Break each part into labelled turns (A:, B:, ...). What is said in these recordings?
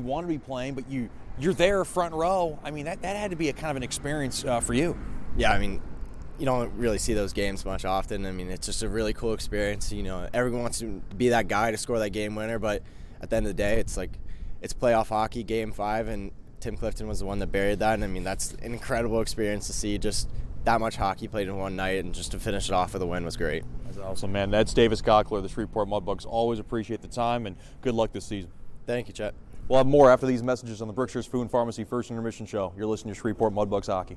A: want to be playing, but you're there front row. I mean, that had to be a kind of an experience for you.
B: Yeah, I mean, you don't really see those games much often. I mean, it's just a really cool experience. You know, everyone wants to be that guy to score that game winner, but at the end of the day, it's playoff hockey, Game 5, and Tim Clifton was the one that buried that. And I mean, that's an incredible experience to see just that much hockey played in one night, and just to finish it off with a win was great.
A: That's awesome, man. That's Davis Cockler, the Shreveport Mudbugs. Always appreciate the time, and good luck this season.
B: Thank you, Chet.
A: We'll have more after these messages on the Berkshire's Food and Pharmacy First Intermission Show. You're listening to Shreveport Mudbugs Hockey.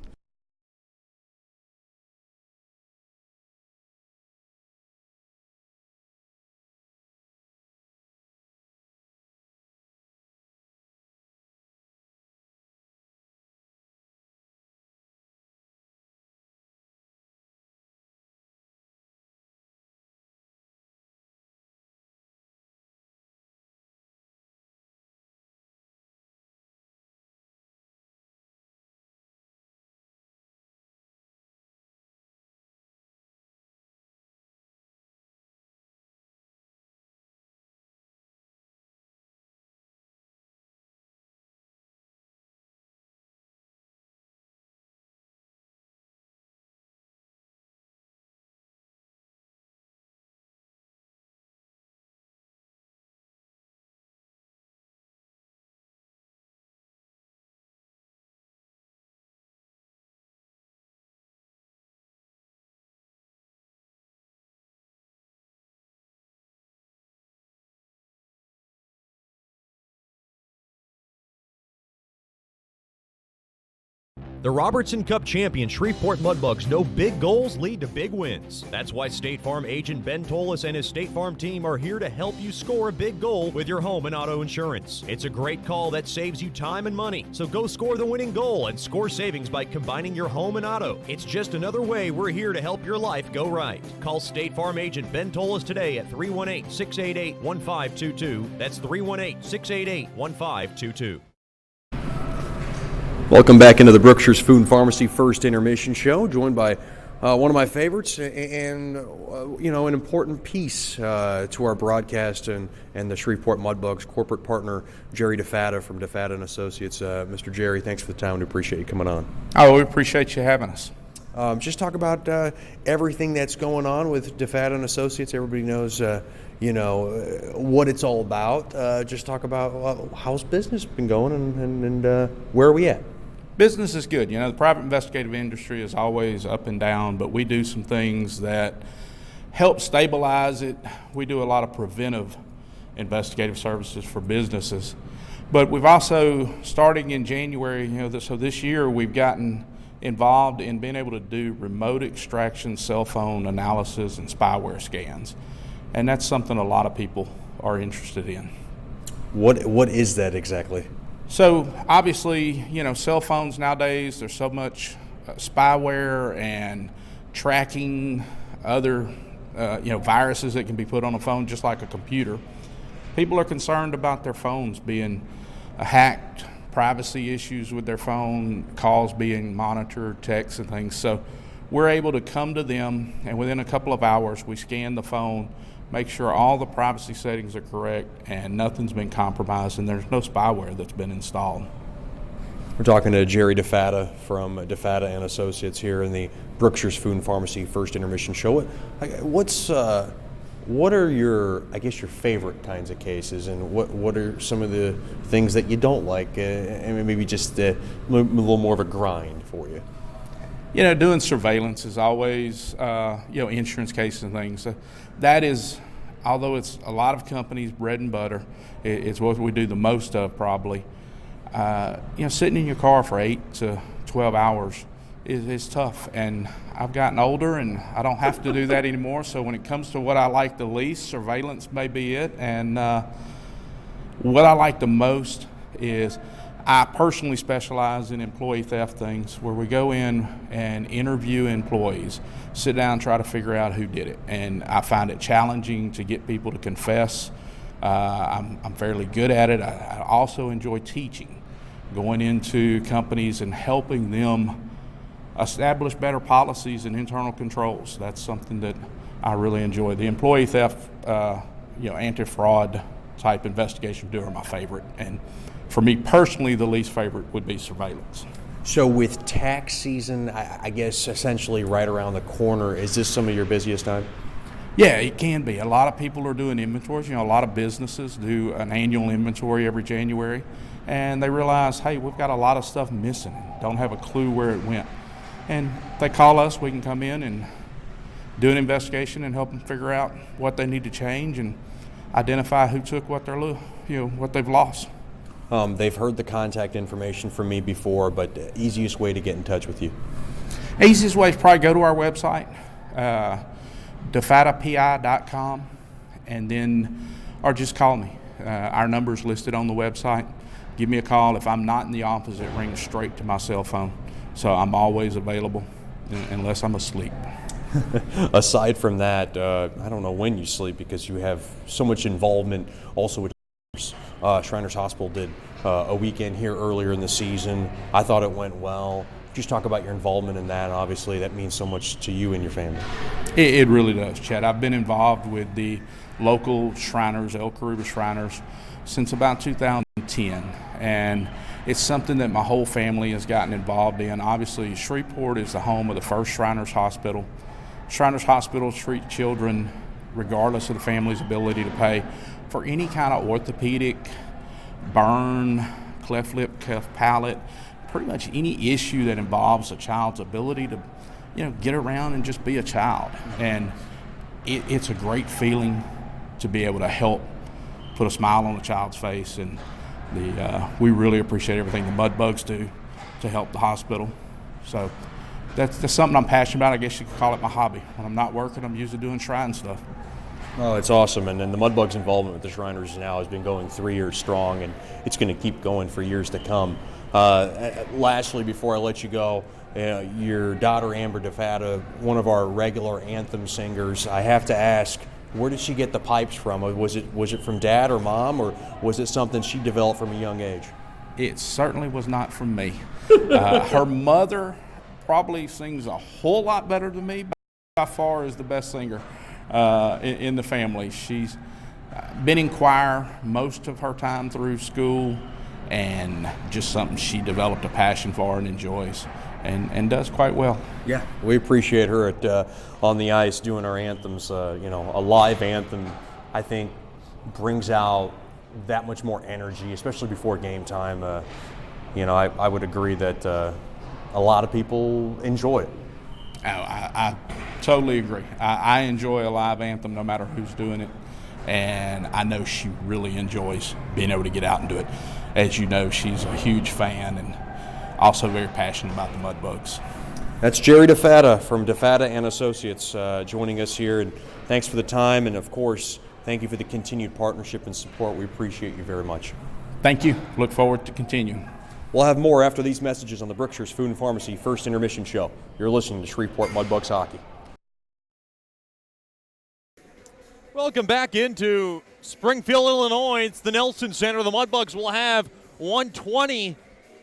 C: The Robertson Cup champion Shreveport Mudbugs know big goals lead to big wins. That's why State Farm agent Ben Tolis and his State Farm team are here to help you score a big goal with your home and auto insurance. It's a great call that saves you time and money. So go score the winning goal and score savings by combining your home and auto. It's just another way we're here to help your life go right. Call State Farm agent Ben Tolis today at 318-688-1522. That's 318-688-1522.
A: Welcome back into the Berkshire's Food and Pharmacy First Intermission Show, joined by one of my favorites and an important piece to our broadcast and the Shreveport Mudbugs corporate partner, Jerry DeFatta from DeFatta & Associates. Mr. Jerry, thanks for the time. We appreciate you coming on.
D: Oh, we appreciate you having us.
A: Just talk about everything that's going on with DeFatta & Associates. Everybody knows, what it's all about. Just talk about how's business been going and where are we at?
D: Business is good. The private investigative industry is always up and down, but we do some things that help stabilize it. We do a lot of preventive investigative services for businesses. But we've also, starting in January, so this year we've gotten involved in being able to do remote extraction, cell phone analysis, and spyware scans. And that's something a lot of people are interested in.
A: What is that exactly?
D: So obviously, cell phones nowadays, there's so much spyware and tracking other, viruses that can be put on a phone just like a computer. People are concerned about their phones being hacked, privacy issues with their phone, calls being monitored, texts and things. So we're able to come to them, and within a couple of hours, we scan the phone, make sure all the privacy settings are correct and nothing's been compromised and there's no spyware that's been installed.
A: We're talking to Jerry DeFatta from DeFatta & Associates here in the Berkshire's Food and Pharmacy First Intermission Show. What are your favorite kinds of cases, and what are some of the things that you don't like, and maybe just a little more of a grind for you?
D: Doing surveillance is always, insurance cases and things. That is, although it's a lot of companies' bread and butter, it's what we do the most of probably. Sitting in your car for 8 to 12 hours is tough. And I've gotten older and I don't have to do that anymore. So when it comes to what I like the least, surveillance may be it. And what I like the most is I personally specialize in employee theft things, where we go in and interview employees, sit down, try to figure out who did it. And I find it challenging to get people to confess. I'm fairly good at it. I also enjoy teaching, going into companies and helping them establish better policies and internal controls. That's something that I really enjoy. The employee theft, anti-fraud type investigations are my favorite. And for me personally, the least favorite would be surveillance.
A: So with tax season, I guess essentially right around the corner, is this some of your busiest time?
D: Yeah, it can be. A lot of people are doing inventories. A lot of businesses do an annual inventory every January, and they realize, hey, we've got a lot of stuff missing, don't have a clue where it went. And they call us, we can come in and do an investigation and help them figure out what they need to change and identify who took what what they've lost.
A: They've heard the contact information from me before, but the easiest way to get in touch with you?
D: Easiest way is probably go to our website, defatapi.com, and then, or just call me. Our number's listed on the website. Give me a call. If I'm not in the office, it rings straight to my cell phone. So I'm always available unless I'm asleep.
A: Aside from that, I don't know when you sleep because you have so much involvement also with Shriners Hospital did a weekend here earlier in the season. I thought it went well. Just talk about your involvement in that. Obviously, that means so much to you and your family.
D: It really does, Chad. I've been involved with the local Shriners, El Caribe Shriners, since about 2010. And it's something that my whole family has gotten involved in. Obviously, Shreveport is the home of the first Shriners Hospital. Shriners Hospital treat children regardless of the family's ability to pay for any kind of orthopedic, burn, cleft lip, cleft palate, pretty much any issue that involves a child's ability to, get around and just be a child. And it's a great feeling to be able to help put a smile on a child's face. And we really appreciate everything the Mudbugs do to help the hospital. So that's something I'm passionate about. I guess you could call it my hobby. When I'm not working, I'm usually doing shrine stuff.
A: Oh, it's awesome. And the Mudbugs' involvement with the Shriners now has been going 3 years strong, and it's going to keep going for years to come. Lastly, before I let you go, your daughter, Amber DeFata, one of our regular anthem singers, I have to ask, where did she get the pipes from? Was it from Dad or Mom, or was it something she developed from a young age?
D: It certainly was not from me. Her mother probably sings a whole lot better than me, by far is the best singer in the family. She's been in choir most of her time through school, and just something she developed a passion for and enjoys, and does quite well.
A: Yeah, we appreciate her on the ice doing our anthems. A live anthem, I think, brings out that much more energy, especially before game time. I would agree that a lot of people enjoy it.
D: I totally agree. I enjoy a live anthem no matter who's doing it, and I know she really enjoys being able to get out and do it. As you know, she's a huge fan and also very passionate about the Mudbugs.
A: That's Jerry DeFata from DeFata and Associates joining us here, and thanks for the time, and of course, thank you for the continued partnership and support. We appreciate you very much.
D: Thank you. Look forward to continuing.
A: We'll have more after these messages on the Brookshires Food and Pharmacy First Intermission Show. You're listening to Shreveport Mudbugs Hockey.
E: Welcome back into Springfield, Illinois. It's the Nelson Center. The Mudbugs will have 1:20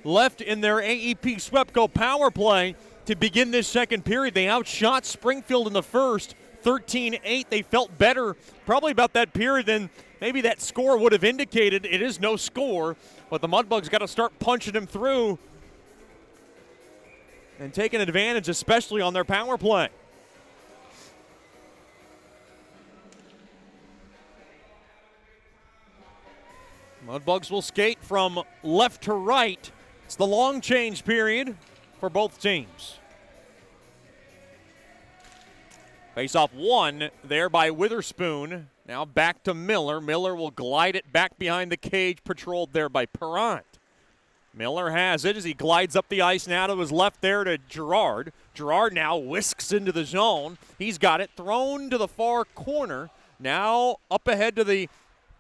E: left in their AEP SWEPCO power play to begin this second period. They outshot Springfield in the first, 13-8. They felt better probably about that period than maybe that score would have indicated. It is no score, but the Mudbugs got to start punching them through and taking advantage, especially on their power play. Mudbugs will skate from left to right. It's the long change period for both teams. Face-off one there by Witherspoon. Now back to Miller. Miller will glide it back behind the cage, patrolled there by Perrant. Miller has it as he glides up the ice now to his left there to Gerard. Gerard now whisks into the zone. He's got it thrown to the far corner. Now up ahead to the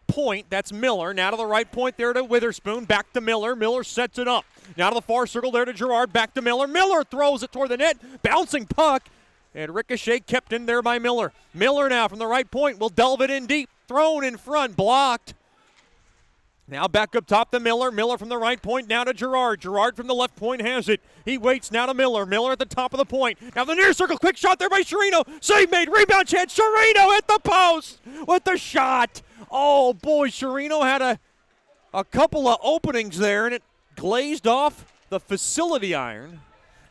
E: point. That's Miller. Now to the right point there to Witherspoon. Back to Miller. Miller sets it up. Now to the far circle there to Gerard. Back to Miller. Miller throws it toward the net. Bouncing puck. And ricochet kept in there by Miller. Miller now from the right point will delve it in deep. Thrown in front. Blocked. Now back up top to Miller. Miller from the right point now to Gerard. Gerard from the left point has it. He waits now to Miller. Miller at the top of the point. Now the near circle. Quick shot there by Sherino. Save made. Rebound chance. Sherino hit the post with the shot. Oh, boy. Sherino had a a couple of openings there, and it glazed off the facility iron.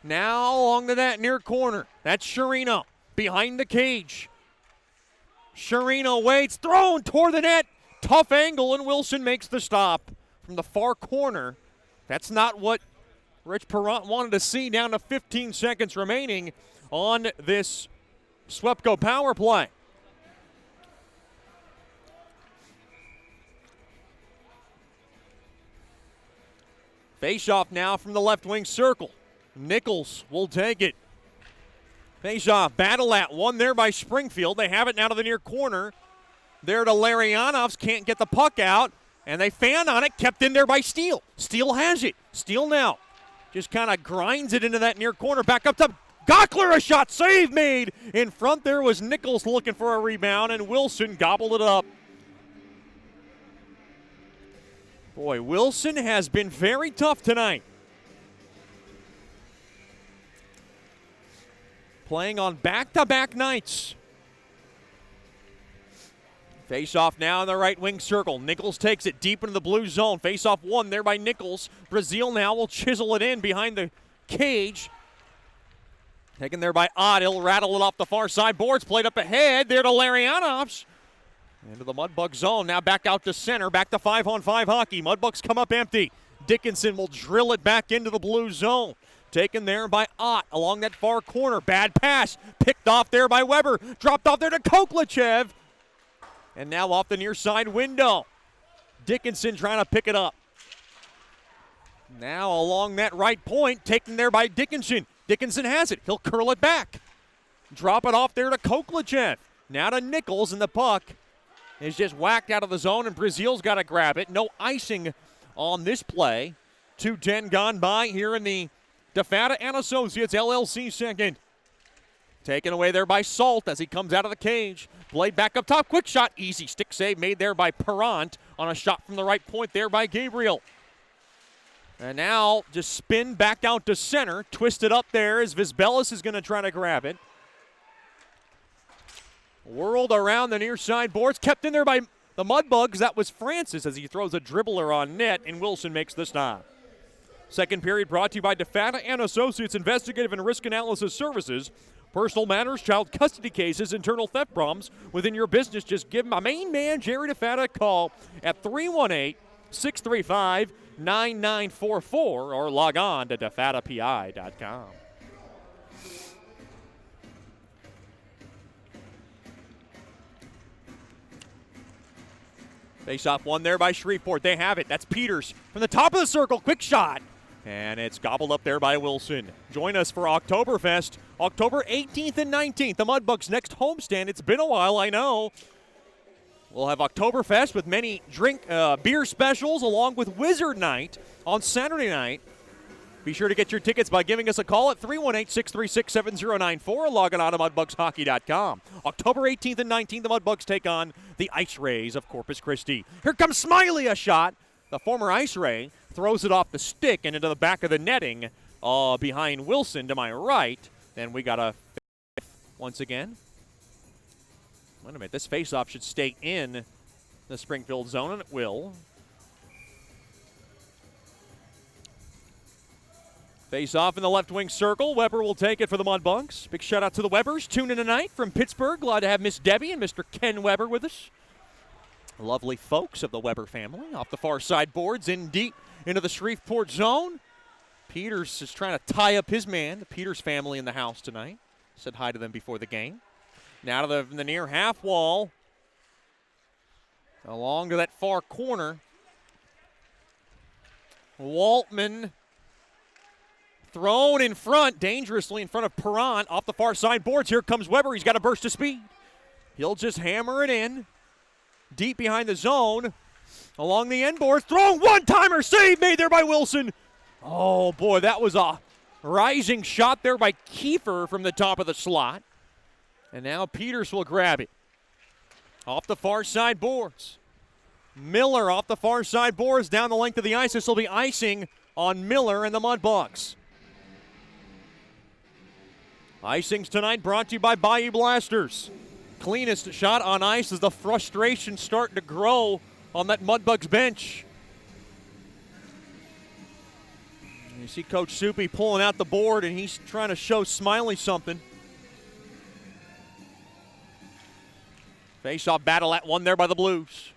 E: Now along to that near corner. That's Sherino behind the cage. Sherino waits, thrown toward the net. Tough angle, and Wilson makes the stop from the far corner. That's not what Rich Perrant wanted to see. Down to 15 seconds remaining on this Swepco power play. Face-off now from the left wing circle. Nichols will take it. Face-off, battle at one there by Springfield. They have it now to the near corner. There to Larionovs, can't get the puck out, and they fan on it, kept in there by Steele. Steele has it. Steele now just kind of grinds it into that near corner. Back up to Gockler, a shot, save made. In front there was Nichols looking for a rebound, and Wilson gobbled it up. Boy, Wilson has been very tough tonight. Playing on back-to-back nights. Face-off now in the right wing circle. Nichols takes it deep into the blue zone. Face-off one there by Nichols. Brazil now will chisel it in behind the cage. Taken there by Ott. He'll rattle it off the far side boards. Played up ahead. There to Larionovs. Into the Mudbug zone. Now back out to center. Back to 5-on-5 hockey. Mudbugs come up empty. Dickinson will drill it back into the blue zone. Taken there by Ott along that far corner. Bad pass. Picked off there by Weber. Dropped off there to Koklachev. And now off the near side window. Dickinson trying to pick it up. Now along that right point. Taken there by Dickinson. Dickinson has it. He'll curl it back. Drop it off there to Koklachev. Now to Nichols, and the puck is just whacked out of the zone, and Brazil's got to grab it. No icing on this play. 2:10 gone by here in the DeFata and Associates LLC second. Taken away there by Salt as he comes out of the cage. Blade back up top. Quick shot. Easy stick save made there by Perrant on a shot from the right point there by Gabriel. And now just spin back out to center. Twisted up there as Vizbelis is going to try to grab it. Whirled around the near side boards. Kept in there by the Mudbugs. That was Francis as he throws a dribbler on net, and Wilson makes the stop. Second period brought to you by DeFata and Associates Investigative and Risk Analysis Services. Personal matters, child custody cases, internal theft problems within your business. Just give my main man, Jerry DeFata, a call at 318-635-9944 or log on to defatapi.com. Face-off one there by Shreveport. They have it. That's Peters from the top of the circle. Quick shot. And it's gobbled up there by Wilson. Join us for Oktoberfest, October 18th and 19th. The Mudbugs' next homestand. It's been a while, I know. We'll have Oktoberfest with many beer specials along with Wizard Night on Saturday night. Be sure to get your tickets by giving us a call at 318-636-7094 or logging on to MudbugsHockey.com. October 18th and 19th, the Mudbugs take on the Ice Rays of Corpus Christi. Here comes Smiley, a shot. The former Ice Ray throws it off the stick and into the back of the netting behind Wilson to my right. Then we got a once again. Wait a minute, this faceoff should stay in the Springfield zone, and it will. Face off in the left wing circle. Weber will take it for the Mudbugs. Big shout out to the Webers. Tune in tonight from Pittsburgh. Glad to have Miss Debbie and Mr. Ken Weber with us. Lovely folks of the Weber family. Off the far side boards, in deep into the Shreveport zone. Peters is trying to tie up his man. The Peters family in the house tonight. Said hi to them before the game. Now to the near half wall. Along to that far corner. Waltman thrown in front, dangerously in front of Perrant. Off the far side boards. Here comes Weber. He's got a burst of speed. He'll just hammer it in. Deep behind the zone. Along the end boards. Thrown one-timer. Save made there by Wilson. Oh, boy, that was a rising shot there by Kiefer from the top of the slot. And now Peters will grab it. Off the far side boards. Miller off the far side boards down the length of the ice. This will be icing on Miller and the Mudbugs. Icings tonight brought to you by Bayou Blasters. Cleanest shot on ice as the frustration starting to grow on that Mudbugs bench. You see Coach Soupy pulling out the board, and he's trying to show Smiley something. Face-off battle at one there by the Blues.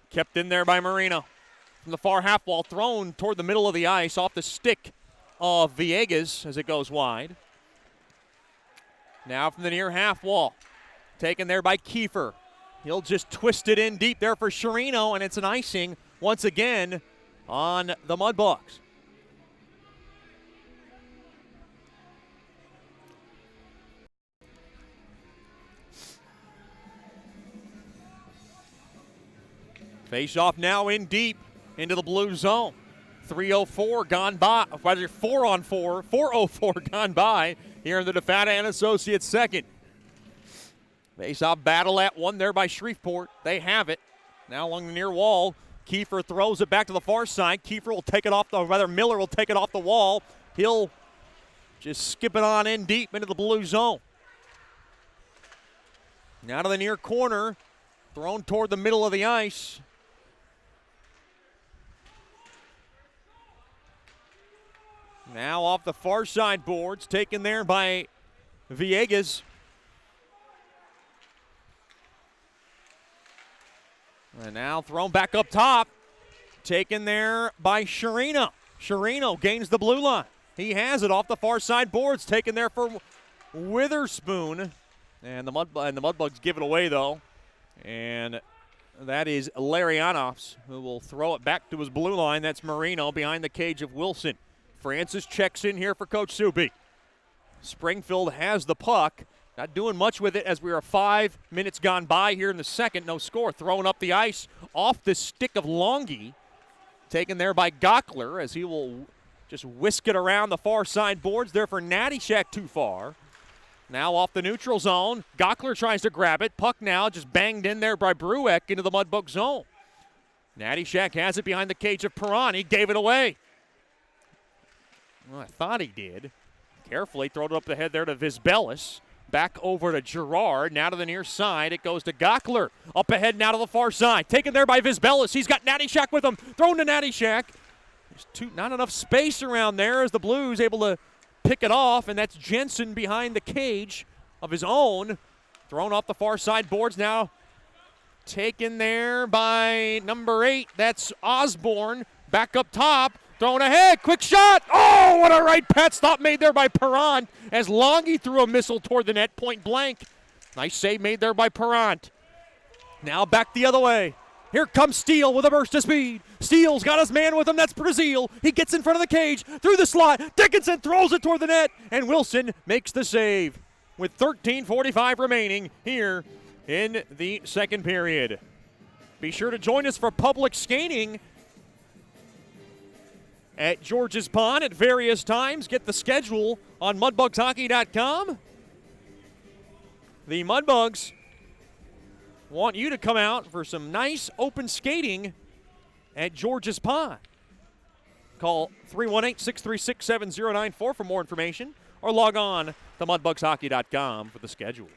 E: Kept in there by Marino. From the far half wall, thrown toward the middle of the ice off the stick of Villegas as it goes wide. Now from the near half wall, taken there by Kiefer. He'll just twist it in deep there for Sherino, and it's an icing once again on the Mudbugs. Face off now in deep into the blue zone. 3:04 gone by, rather 4-on-4, 4:04 gone by here in the DeFata and Associates second. Face-off battle at one there by Shreveport. They have it. Now along the near wall, Kiefer throws it back to the far side. Kiefer will take it off Miller will take it off the wall. He'll just skip it on in deep into the blue zone. Now to the near corner, thrown toward the middle of the ice. Now off the far side boards, taken there by Villegas. And now thrown back up top, taken there by Sherino. Sherino gains the blue line. He has it off the far side boards, taken there for Witherspoon. And the Mudbugs give it away, though. And that is Larionovs, who will throw it back to his blue line. That's Marino behind the cage of Wilson. Francis checks in here for Coach Soupy. Springfield has the puck. Not doing much with it as we are 5 minutes gone by here in the second. No score. Thrown up the ice off the stick of Longy. Taken there by Gockler as he will just whisk it around the far side boards there for Natty Shack too far. Now off the neutral zone. Gockler tries to grab it. Puck now just banged in there by Brueck into the Mudbug zone. Natty Shack has it behind the cage of Perron. He gave it away. Well, I thought he did. Carefully throw it up the head there to Vizbelis. Back over to Girard. Now to the near side. It goes to Gockler. Up ahead now to the far side. Taken there by Vizbelis. He's got Natty Shack with him. Thrown to Natty Shack. There's not enough space around there as the Blues able to pick it off. And that's Jensen behind the cage of his own. Thrown off the far side boards now. Taken there by number 8. That's Osborne. Back up top. Thrown ahead, quick shot. Oh, what a right pad stop made there by Perron as Longy threw a missile toward the net, point blank. Nice save made there by Perron. Now back the other way. Here comes Steele with a burst of speed. Steele's got his man with him, that's Brazil. He gets in front of the cage, through the slot. Dickinson throws it toward the net, and Wilson makes the save with 13:45 remaining here in the second period. Be sure to join us for public skating at George's Pond at various times. Get the schedule on mudbugshockey.com. The Mudbugs want you to come out for some nice open skating at George's Pond. Call 318-636-7094 for more information or log on to mudbugshockey.com for the schedule.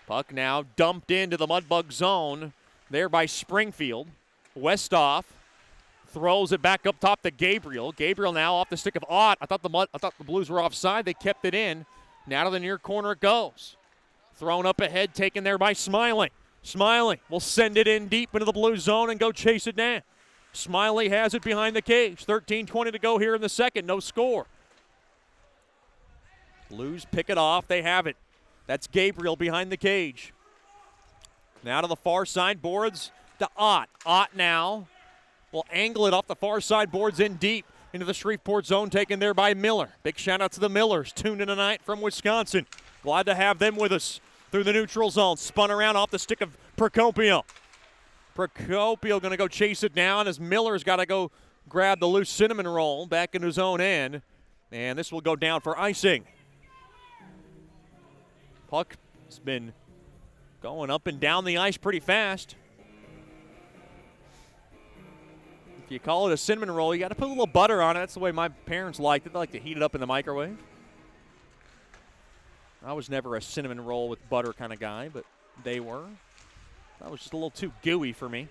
E: Puck now dumped into the Mudbug zone there by Springfield. Westoff throws it back up top to Gabriel. Gabriel now off the stick of Ott. I thought the Blues were offside. They kept it in. Now to the near corner it goes. Thrown up ahead, taken there by Smiley. Smiley will send it in deep into the blue zone and go chase it down. Smiley has it behind the cage. 13:20 to go here in the second. No score. Blues pick it off. They have it. That's Gabriel behind the cage. Now to the far side boards to Ott. Ott now will angle it off the far side boards in deep into the Shreveport zone, taken there by Miller. Big shout out to the Millers, tuned in tonight from Wisconsin. Glad to have them with us through the neutral zone. Spun around off the stick of Procopio. Procopio going to go chase it down as Miller's got to go grab the loose cinnamon roll back into his own end. And this will go down for icing. Puck has been going up and down the ice pretty fast. If you call it a cinnamon roll, you got to put a little butter on it. That's the way my parents liked it. They like to heat it up in the microwave. I was never a cinnamon roll with butter kind of guy, but they were. That was just a little too gooey for me.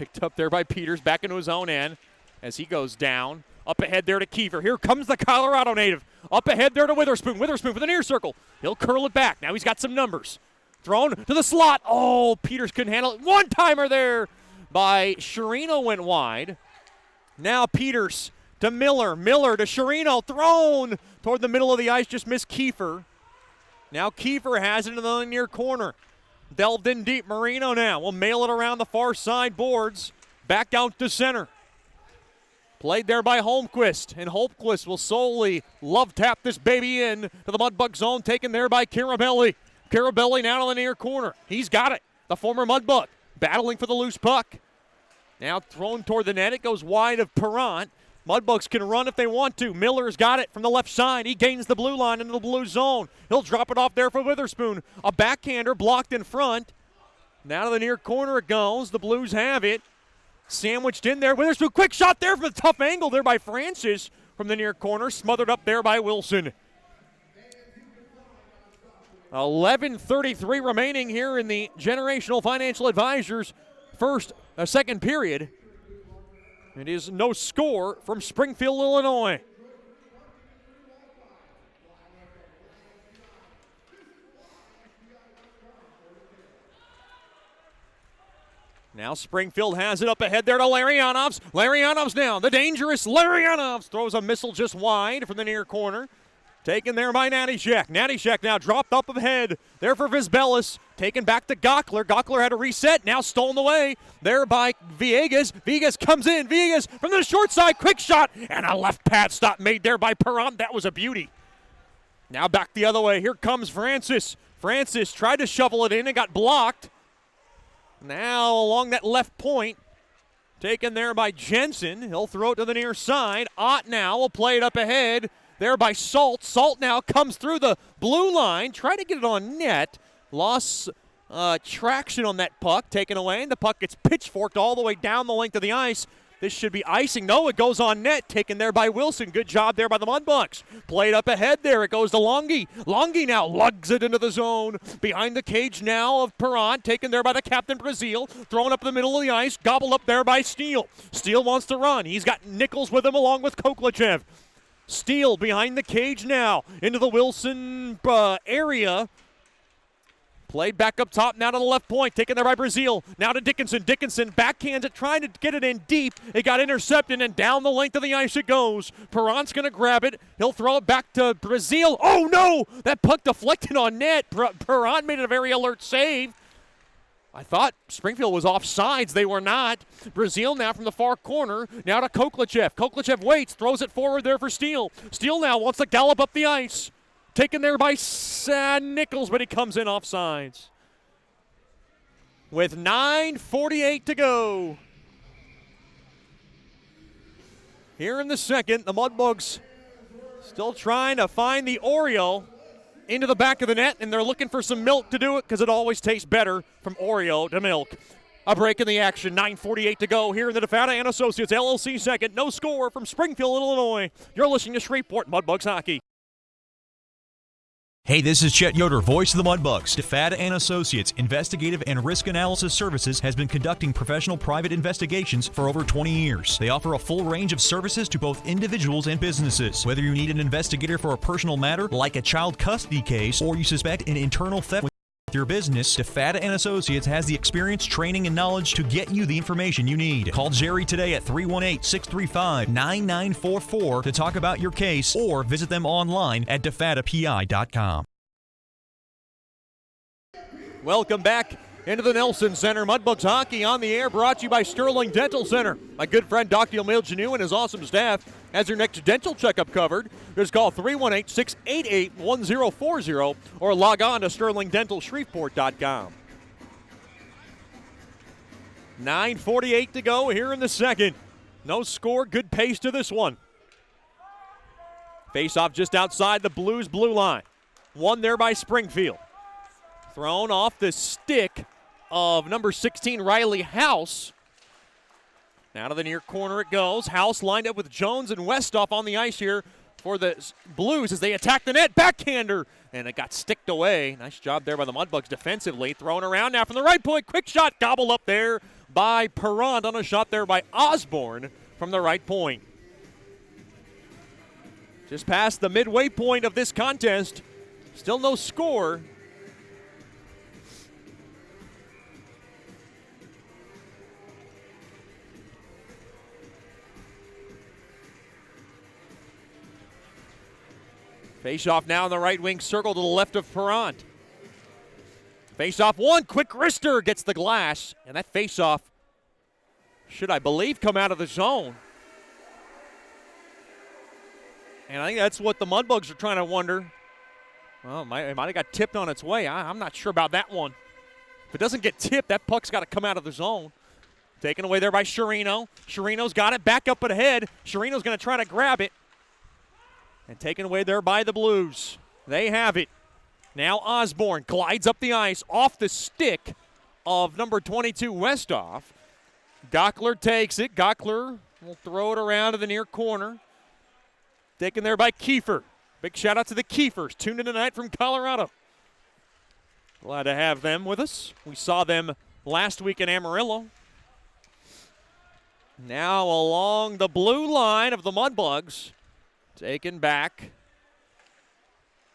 E: Picked up there by Peters, back into his own end as he goes down. Up ahead there to Kiefer. Here comes the Colorado native. Up ahead there to Witherspoon. Witherspoon for the near circle. He'll curl it back. Now he's got some numbers. Thrown to the slot. Oh, Peters couldn't handle it. One-timer there by Sherino went wide. Now Peters to Miller. Miller to Sherino. Thrown toward the middle of the ice. Just missed Kiefer. Now Kiefer has it in the near corner. Delved in deep. Marino now will mail it around the far side boards. Back out to center. Played there by Holmquist, and Holmquist will solely love tap this baby in to the Mudbug zone, taken there by Carabelli. Carabelli now in the near corner. He's got it. The former Mudbug battling for the loose puck. Now thrown toward the net. It goes wide of Perrant. Mudbugs can run if they want to. Miller's got it from the left side. He gains the blue line into the blue zone. He'll drop it off there for Witherspoon. A backhander blocked in front. Now to the near corner it goes. The Blues have it. Sandwiched in there. Witherspoon, quick shot there from a tough angle there by Francis from the near corner. Smothered up there by Wilson. 11:33 remaining here in the Generational Financial Advisors second period. It is no score from Springfield, Illinois. Now Springfield has it up ahead there to Larionovs. Larionovs now, the dangerous Larionovs throws a missile just wide from the near corner. Taken there by Nattyshak. Nattyshak now dropped up ahead. There for Vizbelis. Taken back to Gockler. Gockler had a reset. Now stolen away. There by Villegas. Villegas comes in. Villegas from the short side. Quick shot. And a left pad stop made there by Perrant. That was a beauty. Now back the other way. Here comes Francis. Francis tried to shovel it in and got blocked. Now along that left point. Taken there by Jensen. He'll throw it to the near side. Ott now will play it up ahead. There by Salt. Salt now comes through the blue line. Try to get it on net. Lost traction on that puck. Taken away. And the puck gets pitchforked all the way down the length of the ice. This should be icing. No, it goes on net. Taken there by Wilson. Good job there by the Mudbugs. Played up ahead there. It goes to Longy. Longy now lugs it into the zone. Behind the cage now of Perrant. Taken there by the captain Brazil. Thrown up the middle of the ice. Gobbled up there by Steele. Steele wants to run. He's got Nichols with him along with Koklachev. Steele behind the cage now into the Wilson area. Played back up top now to the left point. Taken there by Brazil. Now to Dickinson. Dickinson backhands it, trying to get it in deep. It got intercepted, and down the length of the ice it goes. Perrant's going to grab it. He'll throw it back to Brazil. Oh, no! That puck deflected on net. Perrant made it a very alert save. I thought Springfield was offsides. They were not. Brazil now from the far corner. Now to Koklachev. Koklachev waits, throws it forward there for Steele. Steele now wants to gallop up the ice. Taken there by Nichols, but he comes in offsides. With 9:48 to go. Here in the second, the Mudbugs still trying to find the Oreo into the back of the net, and they're looking for some milk to do it because it always tastes better from Oreo to milk. A break in the action, 9:48 to go here in the DeFata and Associates LLC second. No score from Springfield, Illinois. You're listening to Shreveport Mudbugs Hockey.
C: Hey, this is Chet Yoder, voice of the Mudbugs. DeFata and Associates Investigative and Risk Analysis Services has been conducting professional private investigations for over 20 years. They offer a full range of services to both individuals and businesses. Whether you need an investigator for a personal matter, like a child custody case, or you suspect an internal theft with your business, DeFata and Associates has the experience, training, and knowledge to get you the information you need. Call Jerry today at 318-635-9944 to talk about your case, or visit them online at defatapi.com.
E: Welcome back into the Nelson Center. Mudbugs Hockey on the air, brought to you by Sterling Dental Center. My good friend Dr. Emil Janu and his awesome staff has your next dental checkup covered. Just call 318-688-1040 or log on to sterlingdentalshreveport.com. 9:48 to go here in the second. No score, good pace to this one. Face off just outside the Blues blue line. One there by Springfield. Thrown off the stick of number 16, Riley House. Now to the near corner it goes. House lined up with Jones and Westhoff on the ice here for the Blues as they attack the net. Backhander, and it got sticked away. Nice job there by the Mudbugs defensively. Thrown around now from the right point. Quick shot, gobbled up there by Perrant on a shot there by Osborne from the right point. Just past the midway point of this contest. Still no score. Face-off now in the right wing circle to the left of Perrant. Face-off one, quick wrister gets the glass, and that face-off should, I believe, come out of the zone. And I think that's what the Mudbugs are trying to wonder. Well, it might have got tipped on its way. I'm not sure about that one. If it doesn't get tipped, that puck's got to come out of the zone. Taken away there by Chirino. Chirino's got it back up ahead. Chirino's going to try to grab it. And taken away there by the Blues. They have it. Now Osborne glides up the ice off the stick of number 22 Westhoff. Gockler takes it. Gockler will throw it around to the near corner. Taken there by Kiefer. Big shout out to the Kiefers, tuned in tonight from Colorado. Glad to have them with us. We saw them last week in Amarillo. Now along the blue line of the Mudbugs. Taken back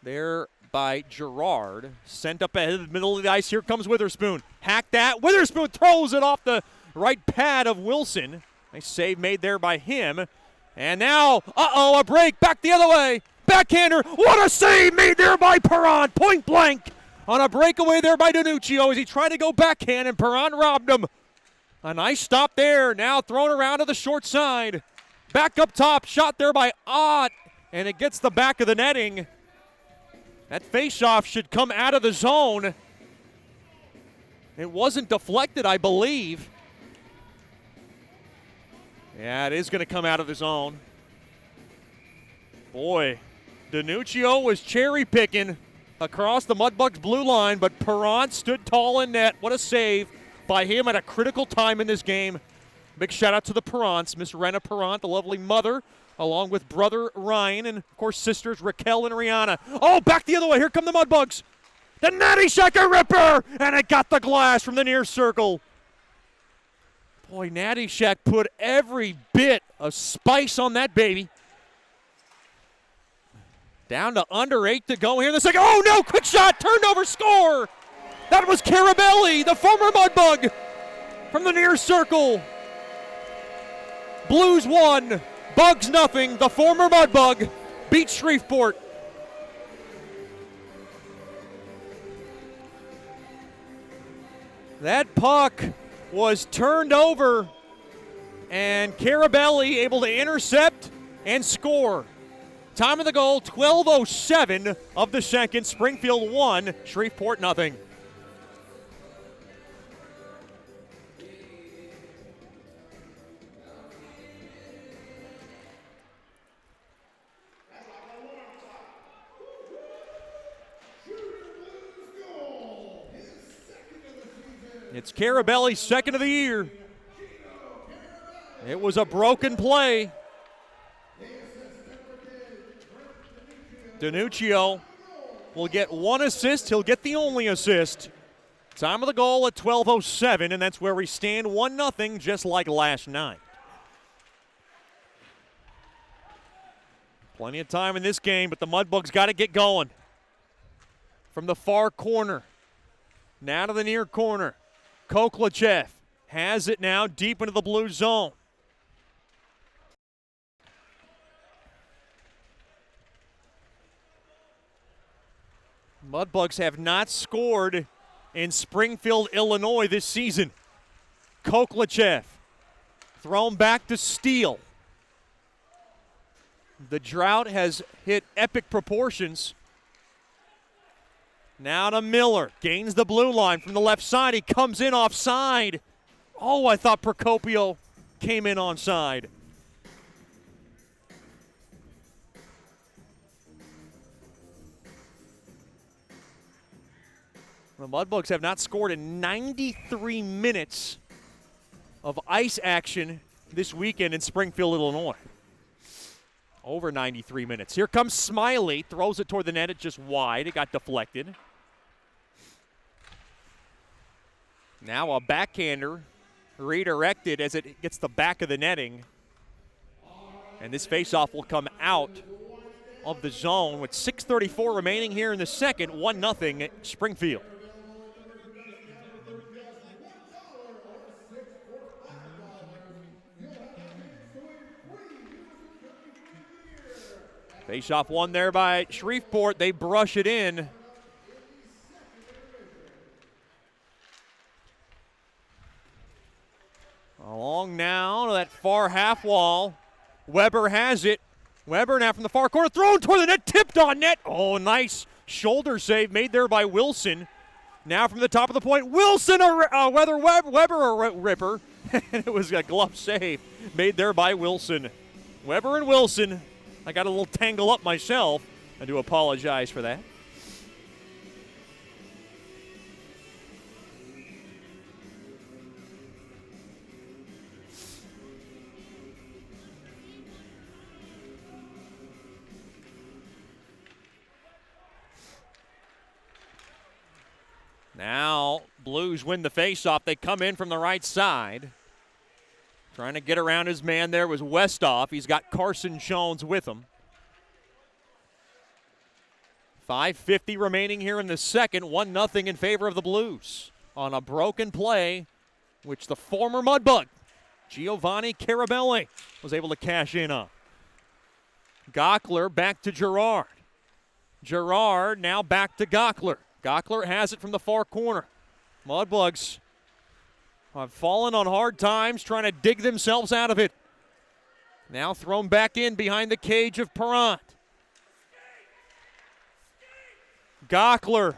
E: there by Gerard. Sent up ahead of the middle of the ice. Here comes Witherspoon. Hack that. Witherspoon throws it off the right pad of Wilson. Nice save made there by him. And now, a break. Back the other way. Backhander. What a save made there by Perrant. Point blank on a breakaway there by Danuccio as he tried to go backhand and Perrant robbed him. A nice stop there. Now thrown around to the short side. Back up top, shot there by Ott, and it gets the back of the netting. That face-off should come out of the zone. It wasn't deflected, I believe. Yeah, it is going to come out of the zone. Boy, Danuccio was cherry-picking across the Mudbugs blue line, but Perrant stood tall in net. What a save by him at a critical time in this game. Big shout out to the Perrants, Miss Rena Perrant, the lovely mother, along with brother Ryan, and of course sisters Raquel and Rihanna. Oh, back the other way. Here come the Mudbugs. The Natty Shaker Ripper, and it got the glass from the near circle. Boy, Natty Shack put every bit of spice on that baby. Down to under 8 to go here in the second. Oh no, quick shot, turned over, score. That was Carabelli, the former Mudbug, from the near circle. Blues 1, Bugs nothing. The former Mudbug beats Shreveport. That puck was turned over, and Carabelli able to intercept and score. Time of the goal, 12:07 of the second. Springfield 1, Shreveport nothing. It's Carabelli's second of the year. It was a broken play. Danuccio will get one assist. He'll get the only assist. Time of the goal at 12:07, and that's where we stand 1-0, just like last night. Plenty of time in this game, but the Mudbugs got to get going. From the far corner, now to the near corner. Koklachev has it now deep into the blue zone. Mudbugs have not scored in Springfield, Illinois this season. Koklachev thrown back to Steele. The drought has hit epic proportions. Now to Miller. Gains the blue line from the left side. He comes in offside. Oh, I thought Procopio came in onside. The Mudbugs have not scored in 93 minutes of ice action this weekend in Springfield, Illinois. Over 93 minutes. Here comes Smiley. Throws it toward the net. It's just wide. It got deflected. Now a backhander redirected as it gets the back of the netting. And this faceoff will come out of the zone with 6:34 remaining here in the second. 1-0 Springfield. Faceoff won there by Shreveport. They brush it in. Along now to that far half wall. Weber has it. Weber now from the far corner, thrown toward the net, tipped on net. Oh, nice shoulder save made there by Wilson. Now from the top of the point, Wilson, whether Weber or Ripper. It was a glove save made there by Wilson. Weber and Wilson. I got a little tangle up myself. I do apologize for that. Now, Blues win the faceoff. They come in from the right side. Trying to get around his man there was Westhoff. He's got Carson Jones with him. 5:50 remaining here in the second. 1-0 in favor of the Blues on a broken play, which the former Mudbug, Giovanni Carabelli, was able to cash in on. Gockler back to Gerard. Gerard now back to Gockler. Gockler has it from the far corner. Mudbugs have fallen on hard times, trying to dig themselves out of it. Now thrown back in behind the cage of Perrant. Gockler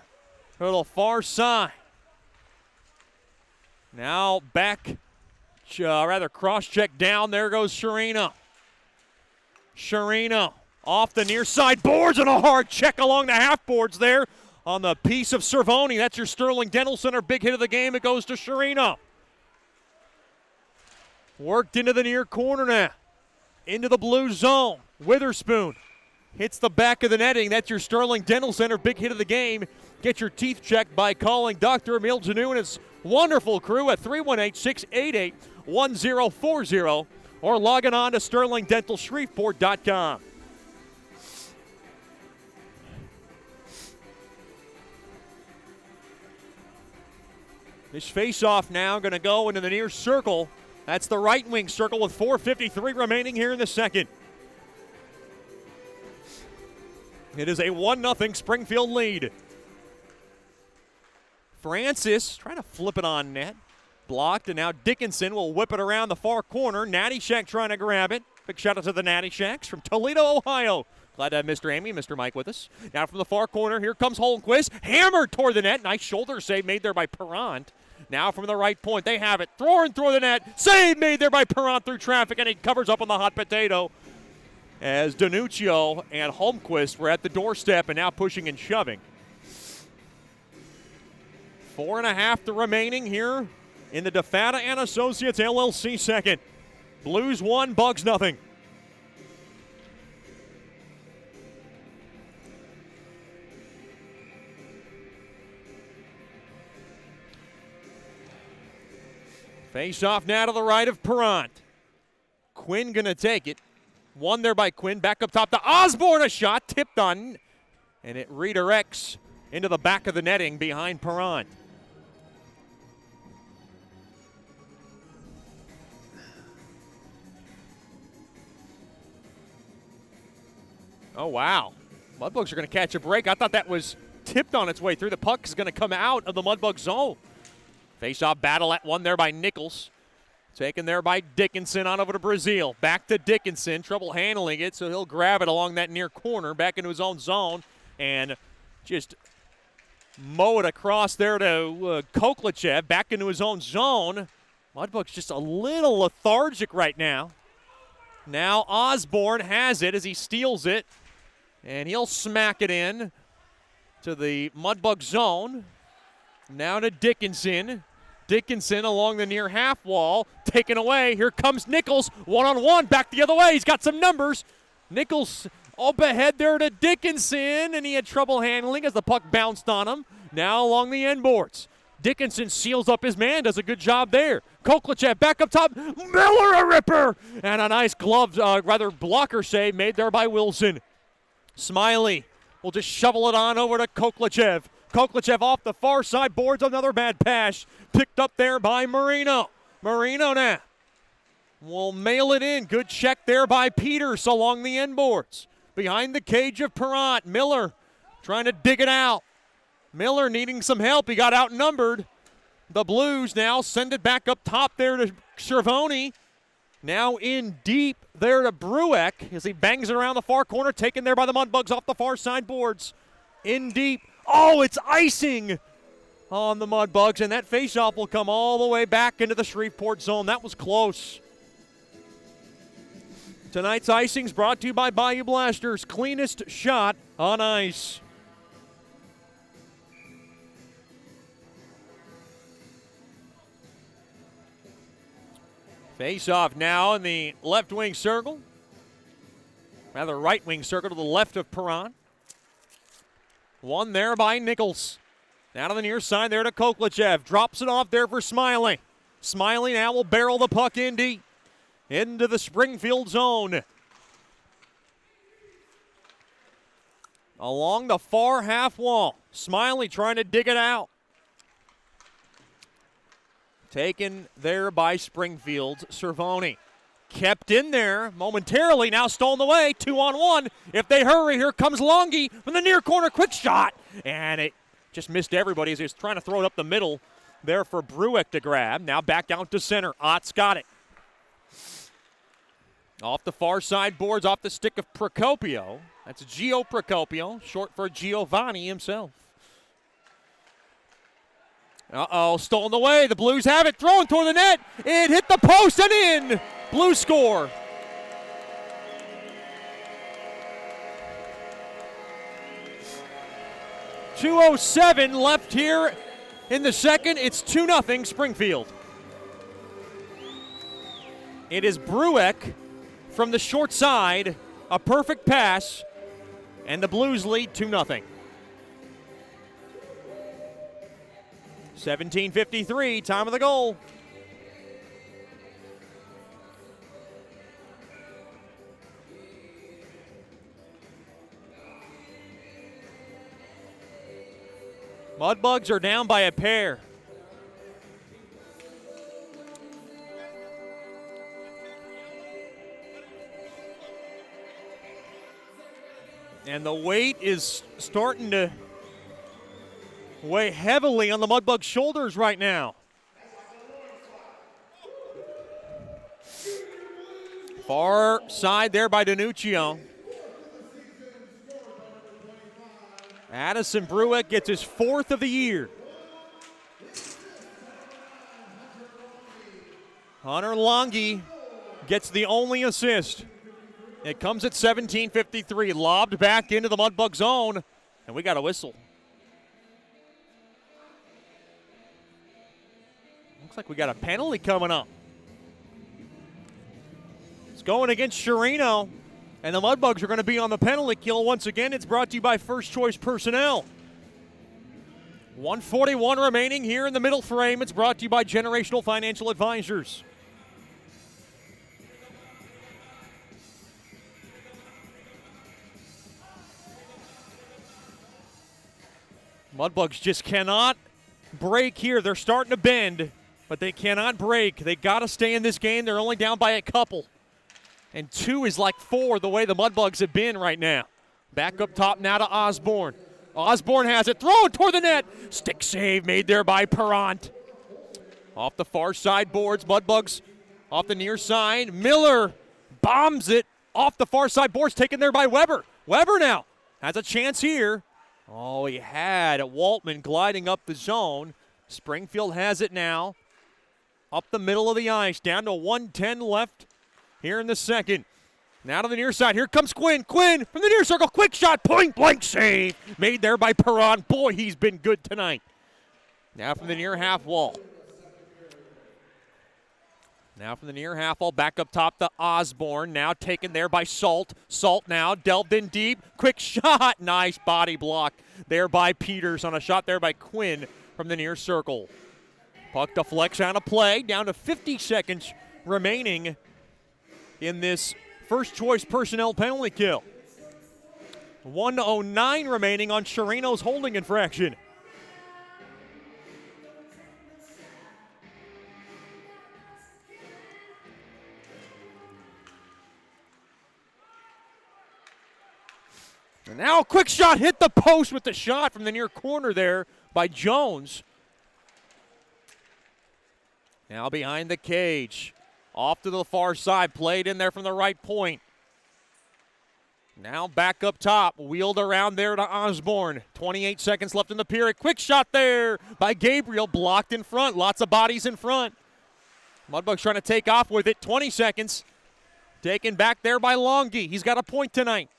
E: to the far side. Now back, cross-check down. There goes Sherino. Sherino off the near side boards and a hard check along the half boards there on the piece of Cervoni. That's your Sterling Dental Center big hit of the game. It goes to Sherino. Worked into the near corner now. Into the blue zone. Witherspoon hits the back of the netting. That's your Sterling Dental Center big hit of the game. Get your teeth checked by calling Dr. Emil Janu and his wonderful crew at 318-688-1040 or logging on to sterlingdentalshreveport.com. This faceoff now going to go into the near circle. That's the right wing circle with 4:53 remaining here in the second. It is a 1-0 Springfield lead. Francis trying to flip it on net. Blocked, and now Dickinson will whip it around the far corner. Natty Shack trying to grab it. Big shout out to the Natty Shacks from Toledo, Ohio. Glad to have Mr. Amy, Mr. Mike with us. Now from the far corner, here comes Holmquist. Hammered toward the net. Nice shoulder save made there by Perrant. Now from the right point, they have it. Thrown through the net. Save made there by Perrant through traffic, and he covers up on the hot potato as Danuccio and Holmquist were at the doorstep and now pushing and shoving. 4.5 to remaining here in the DeFata and Associates LLC second. Blues 1, Bugs nothing. Face off now to the right of Perrant. Quinn gonna take it. Won there by Quinn. Back up top to Osborne. A shot tipped on. And it redirects into the back of the netting behind Perrant. Oh, wow. Mudbugs are going to catch a break. I thought that was tipped on its way through. The puck is going to come out of the Mudbug zone. Face-off battle at one there by Nichols. Taken there by Dickinson on over to Brazil. Back to Dickinson. Trouble handling it, so he'll grab it along that near corner. Back into his own zone. And just mow it across there to Koklachev. Back into his own zone. Mudbug's just a little lethargic right now. Now Osborne has it as he steals it. And he'll smack it in to the Mudbug zone. Now to Dickinson. Dickinson along the near half wall. Taken away. Here comes Nichols. One-on-one. Back the other way. He's got some numbers. Nichols up ahead there to Dickinson. And he had trouble handling as the puck bounced on him. Now along the end boards. Dickinson seals up his man, does a good job there. Koklichev back up top. Miller a ripper! And a nice blocker save made there by Wilson. Smiley will just shovel it on over to Koklichev. Koklichev off the far side, boards another bad pass. Picked up there by Marino. Marino now will mail it in. Good check there by Peters along the end boards. Behind the cage of Perrant. Miller trying to dig it out. Miller needing some help. He got outnumbered. The Blues now send it back up top there to Cervoni. Now in deep there to Brueck as he bangs it around the far corner, taken there by the Mudbugs off the far side boards. In deep. Oh, it's icing on the Mudbugs, and that faceoff will come all the way back into the Shreveport zone. That was close. Tonight's icing's brought to you by Bayou Blasters. Cleanest shot on ice. Face-off now in the left wing circle. Rather right wing circle to the left of Perrant. One there by Nichols. Down to the near side there to Koklichev. Drops it off there for Smiley. Smiley now will barrel the puck in deep. Into the Springfield zone. Along the far half wall. Smiley trying to dig it out. Taken there by Springfield's Cervoni. Kept in there momentarily, now stolen away, 2-on-1. If they hurry, here comes Longy from the near corner, quick shot. And it just missed everybody as he was trying to throw it up the middle there for Brueck to grab. Now back out to center, Ott's got it. Off the far side boards, off the stick of Procopio. That's Gio Procopio, short for Giovanni himself. Uh-oh, stolen away. The Blues have it. Thrown toward the net. It hit the post and in. Blues score. .207 left here in the second. It's 2-0 Springfield. It is Brueck from the short side. A perfect pass. And the Blues lead 2-0. 17:53, time of the goal. Mudbugs are down by a pair. And the weight is starting to weigh heavily on the Mudbugs' shoulders right now. Far side there by Danuccio. Addison Brueck gets his 4th of the year. Hunter Longy gets the only assist. It comes at 17:53, lobbed back into the Mudbug zone, and we got a whistle. Looks like we got a penalty coming up. It's going against Sherino, and the Mudbugs are going to be on the penalty kill once again. It's brought to you by First Choice Personnel. 1:41 remaining here in the middle frame. It's brought to you by Generational Financial Advisors. Mudbugs just cannot break here. They're starting to bend, but they cannot break. They got to stay in this game. They're only down by a couple. And 2 is like 4 the way the Mudbugs have been right now. Back up top now to Osborne. Osborne has it. Thrown toward the net. Stick save made there by Perrant. Off the far side boards. Mudbugs off the near side. Miller bombs it off the far side boards. Taken there by Weber. Weber now has a chance here. Oh, he had Waltman gliding up the zone. Springfield has it now. Up the middle of the ice. Down to 1:10 left here in the second. Now to the near side. Here comes Quinn. Quinn from the near circle. Quick shot. Point blank save. Made there by Perrant. Boy, he's been good tonight. Now from the near half wall. Now from the near half wall, back up top to Osborne. Now taken there by Salt. Salt now delved in deep. Quick shot. Nice body block there by Peters on a shot there by Quinn. from the near circle. Puck deflects on a play, down to 50 seconds remaining in this first choice personnel penalty kill. 1:09 remaining on Chirino's holding infraction. And now a quick shot hit the post with the shot from the near corner there by Jones. Now behind the cage. Off to the far side, played in there from the right point. Now back up top, wheeled around there to Osborne. 28 seconds left in the period. Quick shot there by Gabriel, blocked in front. Lots of bodies in front. Mudbugs trying to take off with it. 20 seconds. Taken back there by Longy. He's got a point tonight.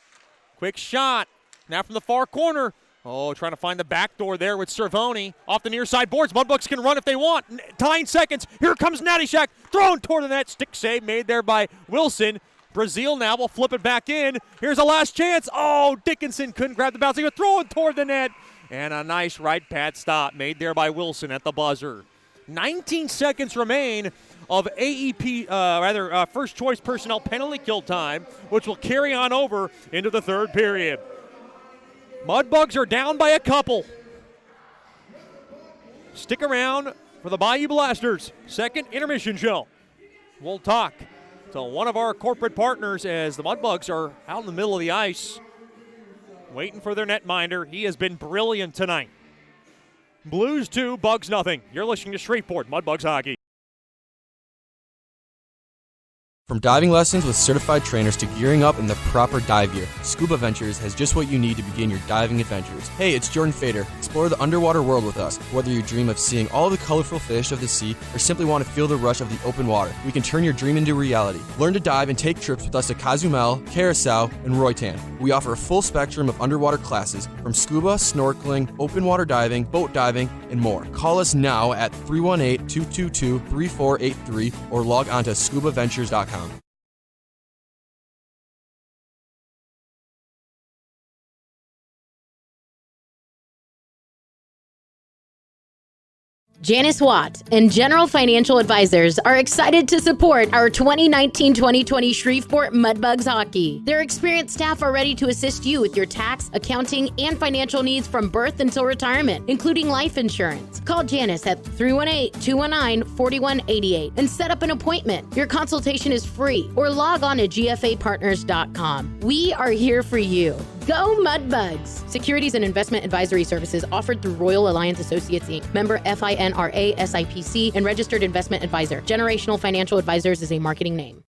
E: Quick shot. Now from the far corner. Oh, trying to find the back door there with Cervoni. Off the near side boards. Mudbugs can run if they want. 9 seconds. Here comes Nattyshak. Thrown toward the net. Stick save made there by Wilson. Brazil now will flip it back in. Here's a last chance. Oh, Dickinson couldn't grab the bounce. He was throwing toward the net. And a nice right pad stop made there by Wilson at the buzzer. 19 seconds remain of first choice personnel penalty kill time, which will carry on over into the third period. Mudbugs are down by a couple. Stick around for the Bayou Blasters' second intermission show. We'll talk to one of our corporate partners as the Mudbugs are out in the middle of the ice, waiting for their netminder. He has been brilliant tonight. Blues 2, Bugs nothing. You're listening to Shreveport Mudbugs Hockey.
F: From diving lessons with certified trainers to gearing up in the proper dive gear, Scuba Ventures has just what you need to begin your diving adventures. Hey, it's Jordan Fader. Explore the underwater world with us. Whether you dream of seeing all the colorful fish of the sea or simply want to feel the rush of the open water, we can turn your dream into reality. Learn to dive and take trips with us to Cozumel, Curacao, and Roatan. We offer a full spectrum of underwater classes from scuba, snorkeling, open water diving, boat diving, and more. Call us now at 318-222-3483 or log on to scubaventures.com.
G: Janice Watt and General Financial Advisors are excited to support our 2019-2020 Shreveport Mudbugs hockey. Their experienced staff are ready to assist you with your tax, accounting, and financial needs from birth until retirement, including life insurance. Call Janice at 318-219-4188 and set up an appointment. Your consultation is free, or log on to gfapartners.com. We are here for you. Go Mudbugs! Securities and investment advisory services offered through Royal Alliance Associates, Inc., member FINRA SIPC, and registered investment advisor. Generational Financial Advisors is a marketing name.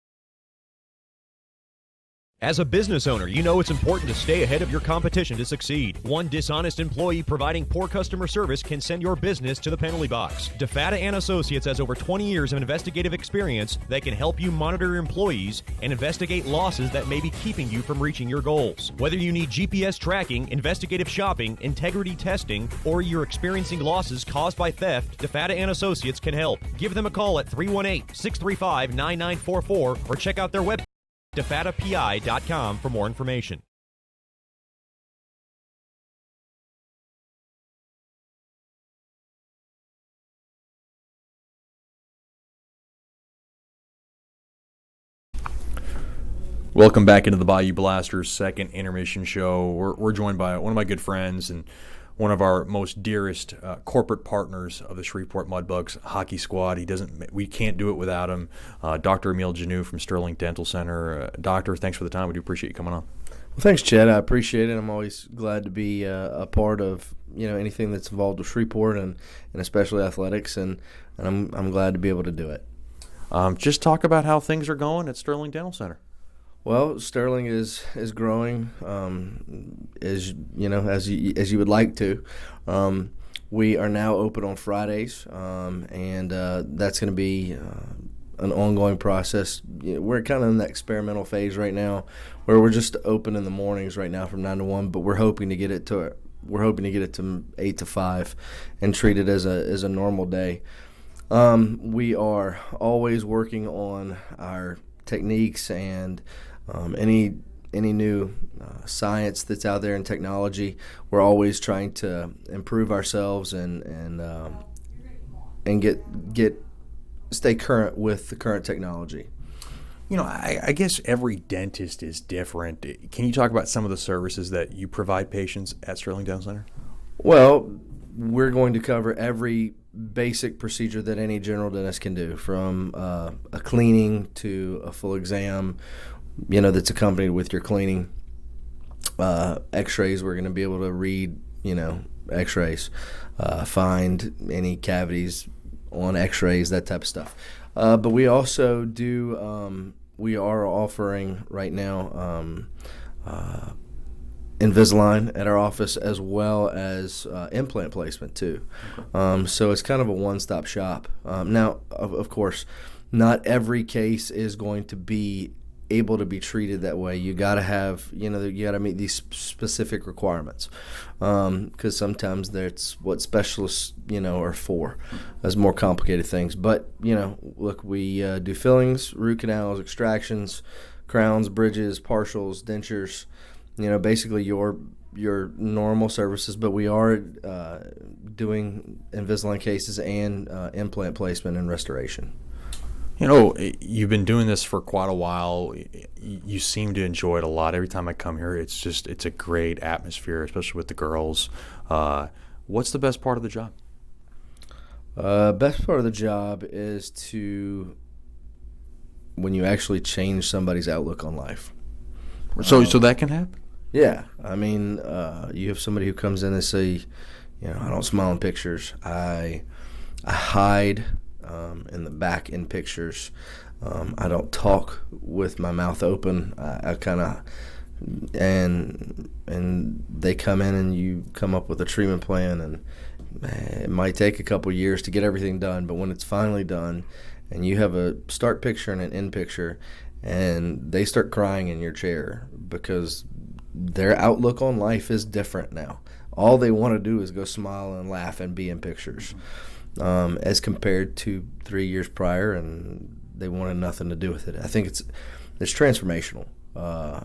C: As a business owner, you know it's important to stay ahead of your competition to succeed. One dishonest employee providing poor customer service can send your business to the penalty box. DeFata and Associates has over 20 years of investigative experience that can help you monitor your employees and investigate losses that may be keeping you from reaching your goals. Whether you need GPS tracking, investigative shopping, integrity testing, or you're experiencing losses caused by theft, DeFata and Associates can help. Give them a call at 318-635-9944 or check out their website, defatapi.com, for more information.
A: Welcome back into the Bayou Blasters' second intermission show. We're joined by one of my good friends and one of our most dearest corporate partners of the Shreveport Mudbugs hockey squad. We can't do it without him. Dr. Emile Janou from Sterling Dental Center. Doctor, thanks for the time. We do appreciate you coming on.
H: Well, thanks, Chad. I appreciate it. I'm always glad to be a part of anything that's involved with Shreveport and especially athletics, and I'm glad to be able to do it.
A: Just talk about how things are going at Sterling Dental Center.
H: Well, Sterling is growing, as you would like to. We are now open on Fridays, and that's going to be an ongoing process. We're kind of in that experimental phase right now, where we're just open in the mornings right now from 9 to 1, but we're hoping to get it to 8 to 5, and treat it as a normal day. We are always working on our techniques and any any new science that's out there in technology. We're always trying to improve ourselves and stay current with the current technology.
A: You know, I guess every dentist is different. Can you talk about some of the services that you provide patients at Sterling Dental Center?
H: Well, we're going to cover every basic procedure that any general dentist can do, from a cleaning to a full exam, that's accompanied with your cleaning. X-rays, we're going to be able to read, X-rays, find any cavities on X-rays, that type of stuff. But we also do, we are offering right now Invisalign at our office, as well as implant placement too. So it's kind of a one-stop shop. Now, of course, not every case is going to be able to be treated that way. You got to have, you got to meet these specific requirements, because sometimes that's what specialists, are for, as more complicated things. But, look, we do fillings, root canals, extractions, crowns, bridges, partials, dentures, basically your normal services. But we are doing Invisalign cases and implant placement and restoration.
A: You've been doing this for quite a while. You seem to enjoy it a lot. Every time I come here, it's a great atmosphere, especially with the girls. What's the best part of the job?
H: Best part of the job is when you actually change somebody's outlook on life.
A: So that can happen?
H: Yeah. I mean, you have somebody who comes in and say, I don't smile in pictures. I hide in the back in pictures. I don't talk with my mouth open. I kind of, and they come in and you come up with a treatment plan, and it might take a couple years to get everything done, but when it's finally done and you have a start picture and an end picture, and they start crying in your chair because their outlook on life is different now. All they want to do is go smile and laugh and be in pictures. As compared to 3 years prior, and they wanted nothing to do with it. I think it's transformational.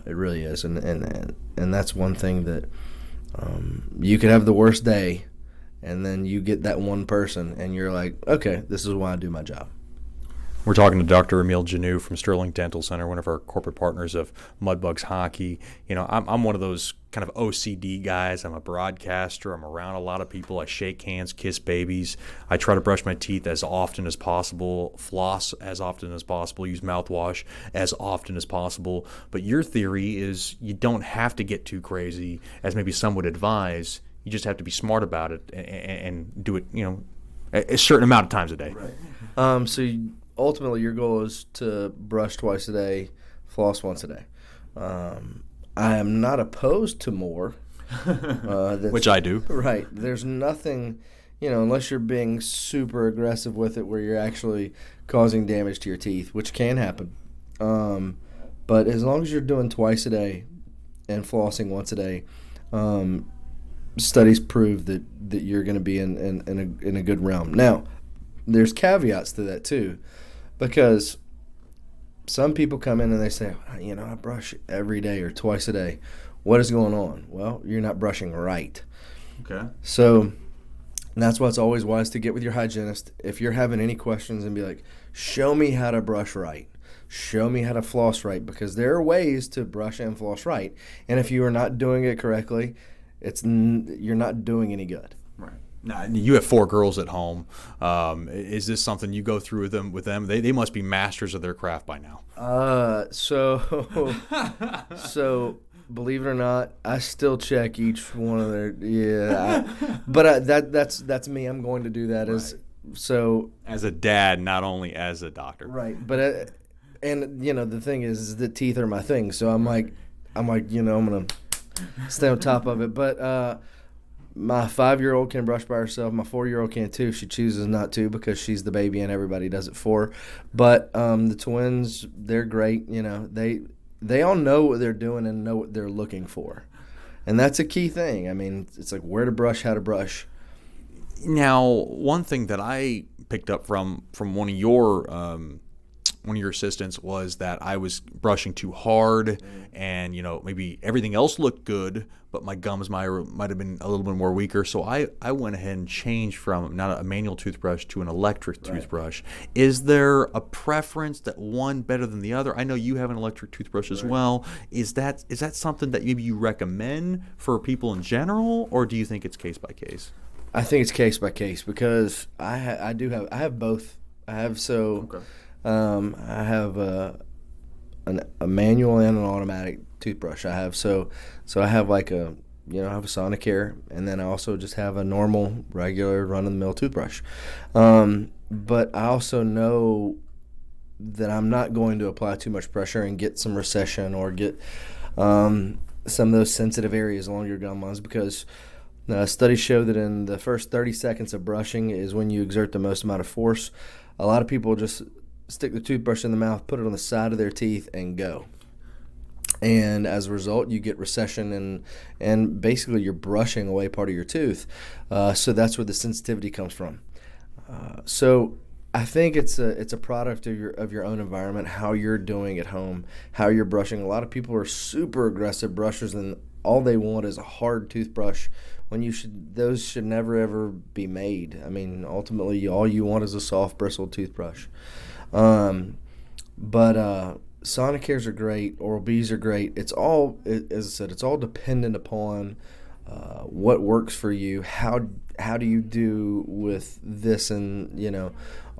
H: It really is, and that's one thing that you could have the worst day, and then you get that one person, and you're like, okay, this is why I do my job.
A: We're talking to Dr. Emil Janou from Sterling Dental Center, one of our corporate partners of Mudbugs Hockey. I'm one of those kind of OCD guys. I'm a broadcaster. I'm around a lot of people. I shake hands, kiss babies. I try to brush my teeth as often as possible, floss as often as possible, use mouthwash as often as possible. But your theory is you don't have to get too crazy, as maybe some would advise. You just have to be smart about it and do it, a certain amount of times a day.
H: Right. Ultimately, your goal is to brush twice a day, floss once a day. I am not opposed to more.
A: Which I do.
H: Right. There's nothing, unless you're being super aggressive with it where you're actually causing damage to your teeth, which can happen. But as long as you're doing twice a day and flossing once a day, studies prove that you're going to be in a good realm. Now, there's caveats to that too, because some people come in and they say, I brush every day or twice a day. What is going on? Well, you're not brushing right.
A: Okay.
H: So that's why it's always wise to get with your hygienist. If you're having any questions, and be like, show me how to brush right. Show me how to floss right, because there are ways to brush and floss right. And if you are not doing it correctly, you're not doing any good.
A: Right. Now, you have 4 girls at home. Is this something you go through with them? They must be masters of their craft by now.
H: So believe it or not, I still check each one of their. Yeah, but that's me. I'm going to do that
A: as a dad, not only as a doctor.
H: Right, but and the thing is that teeth are my thing. So I'm like I'm gonna stay on top of it, but. My 5-year-old can brush by herself. My 4-year-old can too. She chooses not to because she's the baby and everybody does it for her. But the twins, they're great. They all know what they're doing and know what they're looking for. And that's a key thing. I mean, it's like where to brush, how to brush.
A: Now, one thing that I picked up from one of your one of your assistants was that I was brushing too hard, and maybe everything else looked good, but my gums might have been a little bit more weaker. So I went ahead and changed from not a manual toothbrush to an electric toothbrush. Is there a preference that one better than the other? I know you have an electric toothbrush as well. Is that something that maybe you recommend for people in general, or do you think it's case by case?
H: I think it's case by case because I have both. I have I have a manual and an automatic toothbrush. I have I have like I have a Sonicare, and then I also just have a normal regular run of the mill toothbrush. But I also know that I'm not going to apply too much pressure and get some recession or get some of those sensitive areas along your gum lines, because studies show that in the first 30 seconds of brushing is when you exert the most amount of force. A lot of people just stick the toothbrush in the mouth, put it on the side of their teeth, and go. And as a result, you get recession, and basically you're brushing away part of your tooth. So that's where the sensitivity comes from. So I think it's a product of your own environment, how you're doing at home, how you're brushing. A lot of people are super aggressive brushers, and all they want is a hard toothbrush, when those should never ever be made. I mean, ultimately, all you want is a soft bristled toothbrush. But Sonicares are great, Oral-Bs are great. It's all, as I said, it's all dependent upon what works for you. How do you do with this? And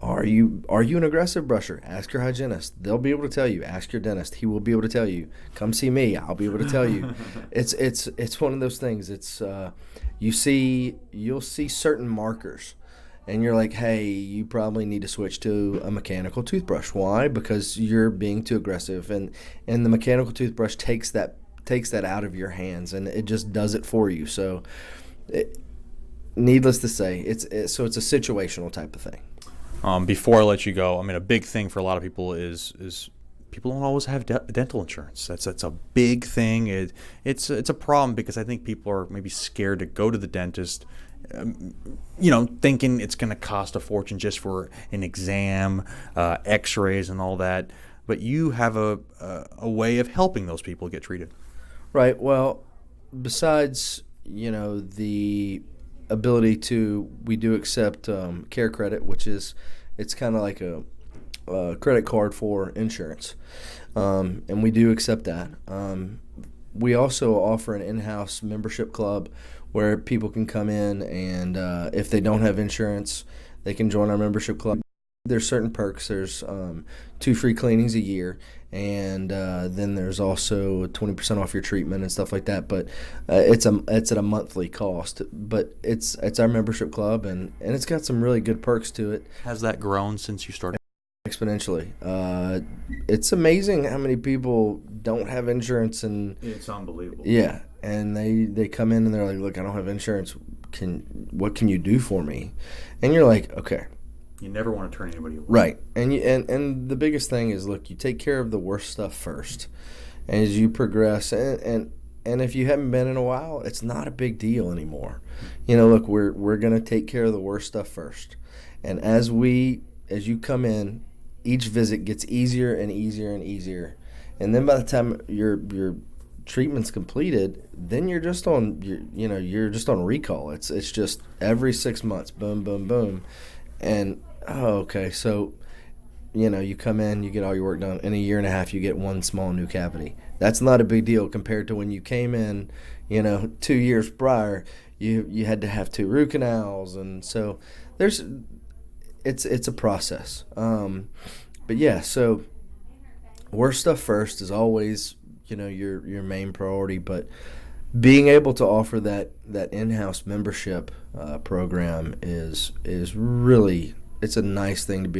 H: are you an aggressive brusher? Ask your hygienist. They'll be able to tell you. Ask your dentist. He will be able to tell you. Come see me. I'll be able to tell you. It's one of those things. It's you'll see certain markers, and you're like, hey, you probably need to switch to a mechanical toothbrush. Why? Because you're being too aggressive, and the mechanical toothbrush takes that out of your hands, and it just does it for you. So, needless to say, it's a situational type of thing.
A: Before I let you go, I mean, a big thing for a lot of people is people don't always have dental insurance. That's a big thing. It's a problem because I think people are maybe scared to go to the dentist, thinking it's going to cost a fortune just for an exam, X-rays, and all that. But you have a way of helping those people get treated.
H: Right. Well, besides the ability we do accept care credit, which it's kind of like a credit card for insurance, and we do accept that. We also offer an in-house membership club where people can come in, and if they don't have insurance, they can join our membership club. There's certain perks. There's 2 free cleanings a year, and then there's also 20% off your treatment and stuff like that. But it's at a monthly cost. But it's our membership club, and it's got some really good perks to it.
A: Has that grown since you started?
H: Exponentially. It's amazing how many people don't have insurance, and
A: it's unbelievable.
H: Yeah, and they come in and they're like, look, I don't have insurance. What can you do for me? And you're like, okay.
A: You never want to turn anybody away.
H: Right. And the biggest thing is, look, you take care of the worst stuff first. And as you progress, and if you haven't been in a while, it's not a big deal anymore. Look, we're going to take care of the worst stuff first. And as you come in, each visit gets easier and easier and easier. And then by the time your treatment's completed, then you're just on recall. It's just every 6 months, boom, boom, boom. And okay, so you come in, you get all your work done. In a year and a half, you get one small new cavity. That's not a big deal compared to when you came in, 2 years prior, you had to have 2 root canals, and so it's a process. But yeah, so worst stuff first is always your main priority, but being able to offer that in-house membership program is really, it's a nice thing to be